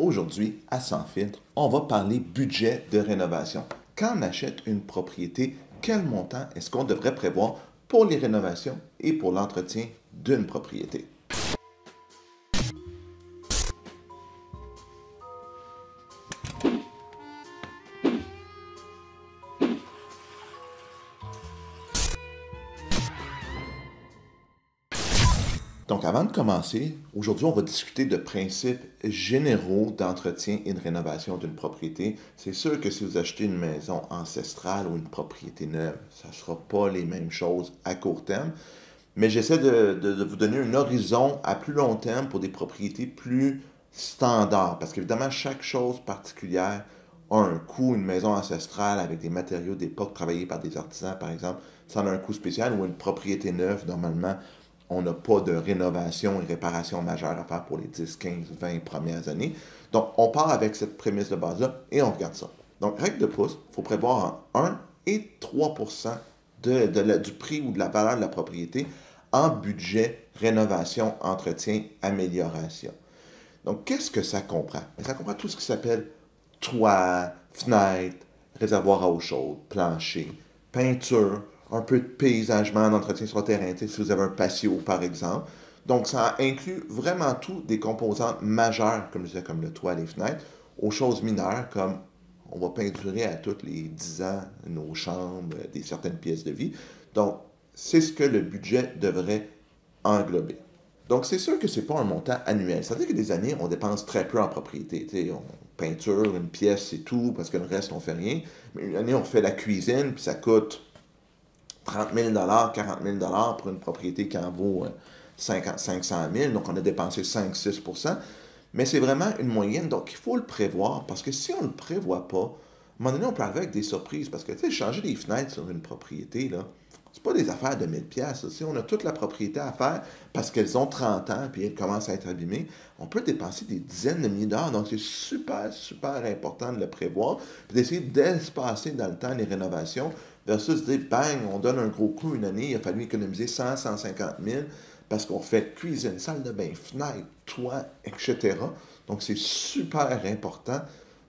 Aujourd'hui, à Sans filtre, on va parler budget de rénovation. Quand on achète une propriété, quel montant est-ce qu'on devrait prévoir pour les rénovations et pour l'entretien d'une propriété? Donc, avant de commencer, aujourd'hui, on va discuter de principes généraux d'entretien et de rénovation d'une propriété. C'est sûr que si vous achetez une maison ancestrale ou une propriété neuve, ça ne sera pas les mêmes choses à court terme, mais j'essaie de vous donner un horizon à plus long terme pour des propriétés plus standards, parce qu'évidemment, chaque chose particulière a un coût. Une maison ancestrale avec des matériaux d'époque travaillés par des artisans, par exemple, ça en a un coût spécial, ou une propriété neuve, normalement, on n'a pas de rénovation et réparation majeure à faire pour les 10, 15, 20 premières années. Donc, on part avec cette prémisse de base-là et on regarde ça. Donc, règle de pouce, il faut prévoir en 1 et 3 du prix ou de la valeur de la propriété en budget rénovation, entretien, amélioration. Donc, qu'est-ce que ça comprend? Ça comprend tout ce qui s'appelle toit, fenêtre, réservoir à eau chaude, plancher, peinture, un peu de paysagement, d'entretien sur le terrain, si vous avez un patio, par exemple. Donc, ça inclut vraiment tout des composantes majeures, comme je disais, comme le toit, les fenêtres, aux choses mineures, comme on va peinturer à tous les 10 ans nos chambres, certaines pièces de vie. Donc, c'est ce que le budget devrait englober. Donc, c'est sûr que ce n'est pas un montant annuel. C'est-à-dire que des années, on dépense très peu en propriété. On peinture une pièce, c'est tout, parce que le reste, on ne fait rien. Mais une année, on fait la cuisine, puis ça coûte 30 000 40 000 pour une propriété qui en vaut 500 000. Donc, on a dépensé 5-6 %. Mais c'est vraiment une moyenne. Donc, il faut le prévoir, parce que si on ne le prévoit pas, à un moment donné, on peut arriver avec des surprises. Parce que, tu sais, changer des fenêtres sur une propriété, là, c'est pas des affaires de 1000 pièces. Si on a toute la propriété à faire parce qu'elles ont 30 ans puis elles commencent à être abîmées, on peut dépenser des dizaines de milliers d'heures. Donc, c'est super, super important de le prévoir puis d'essayer d'espacer dans le temps les rénovations versus dire, bang, on donne un gros coup une année, il a fallu économiser 100, 150 000 parce qu'on fait cuisine, salle de bain, fenêtre, toit, etc. Donc, c'est super important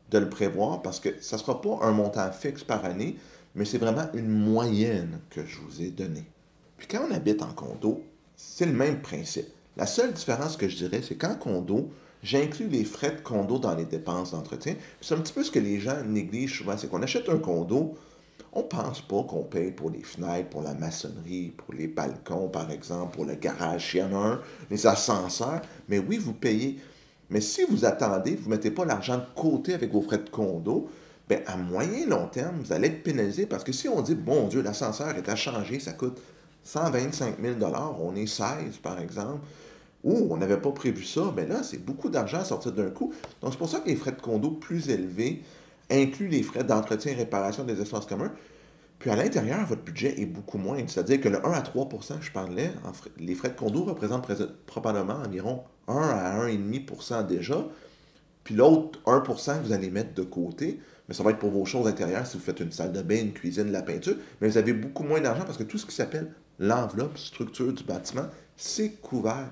de le prévoir parce que ça ne sera pas un montant fixe par année, mais c'est vraiment une moyenne que je vous ai donnée. Puis quand on habite en condo, c'est le même principe. La seule différence que je dirais, c'est qu'en condo, j'inclus les frais de condo dans les dépenses d'entretien. C'est un petit peu ce que les gens négligent souvent, c'est qu'on achète un condo, on ne pense pas qu'on paye pour les fenêtres, pour la maçonnerie, pour les balcons, par exemple, pour le garage, s'il y en a un, les ascenseurs. Mais oui, vous payez. Mais si vous attendez, vous ne mettez pas l'argent de côté avec vos frais de condo, bien, à moyen long terme, vous allez être pénalisé parce que si on dit, bon Dieu, l'ascenseur est à changer, ça coûte 125 000 on est 16 par exemple, ou on n'avait pas prévu ça, bien là, c'est beaucoup d'argent à sortir d'un coup. Donc, c'est pour ça que les frais de condo plus élevés incluent les frais d'entretien et réparation des espaces communs. Puis à l'intérieur, votre budget est beaucoup moins. C'est-à-dire que le 1 à 3 que je parlais, les frais de condo représentent probablement environ 1 à 1,5 déjà. Puis l'autre 1 que vous allez mettre de côté, mais ça va être pour vos choses intérieures si vous faites une salle de bain, une cuisine, de la peinture, mais vous avez beaucoup moins d'argent parce que tout ce qui s'appelle l'enveloppe, structure du bâtiment, c'est couvert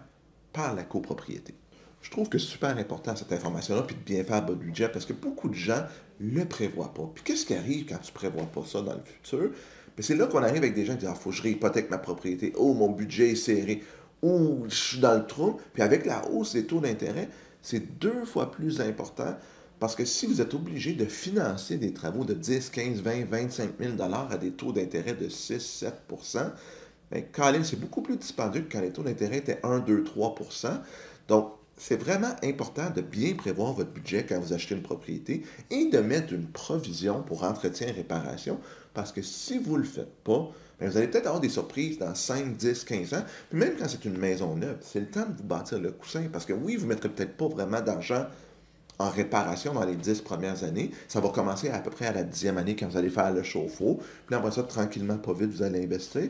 par la copropriété. Je trouve que c'est super important cette information-là, puis de bien faire votre budget, parce que beaucoup de gens ne le prévoient pas. Puis qu'est-ce qui arrive quand tu ne prévois pas ça dans le futur? Puis c'est là qu'on arrive avec des gens qui disent, ah, faut que je réhypothèque ma propriété, oh, mon budget est serré, ou je suis dans le trou. Puis avec la hausse des taux d'intérêt, c'est 2 fois plus important parce que si vous êtes obligé de financer des travaux de 10, 15, 20, 25 000 à des taux d'intérêt de 6, 7 bien, Colin, c'est beaucoup plus dispendieux que quand les taux d'intérêt étaient 1, 2, 3 Donc, c'est vraiment important de bien prévoir votre budget quand vous achetez une propriété et de mettre une provision pour entretien et réparation parce que si vous ne le faites pas, bien, vous allez peut-être avoir des surprises dans 5, 10, 15 ans. Puis même quand c'est une maison neuve, c'est le temps de vous bâtir le coussin parce que oui, vous ne mettrez peut-être pas vraiment d'argent en réparation dans les 10 premières années. Ça va commencer à peu près à la 10e année quand vous allez faire le chauffe-eau. Puis après ça, tranquillement, pas vite, vous allez investir.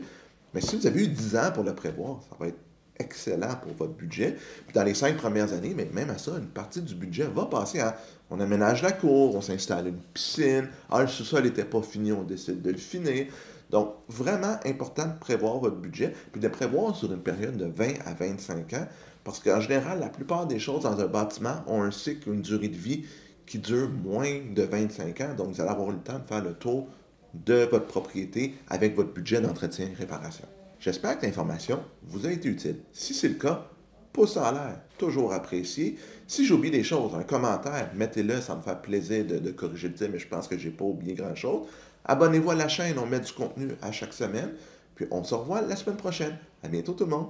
Mais si vous avez eu 10 ans pour le prévoir, ça va être excellent pour votre budget. Puis dans les 5 premières années, mais même à ça, une partie du budget va passer à on aménage la cour, on s'installe une piscine, ah, le sous-sol n'était pas fini, on décide de le finir. Donc, vraiment important de prévoir votre budget, puis de prévoir sur une période de 20 à 25 ans, Parce qu'en général, la plupart des choses dans un bâtiment ont un cycle, une durée de vie qui dure moins de 25 ans. Donc, vous allez avoir le temps de faire le tour de votre propriété avec votre budget d'entretien et réparation. J'espère que l'information vous a été utile. Si c'est le cas, pouce en l'air, toujours apprécié. Si j'oublie des choses, un commentaire, mettez-le, ça me fait plaisir de corriger le tir, mais je pense que je n'ai pas oublié grand-chose. Abonnez-vous à la chaîne, on met du contenu à chaque semaine. Puis on se revoit la semaine prochaine. À bientôt tout le monde.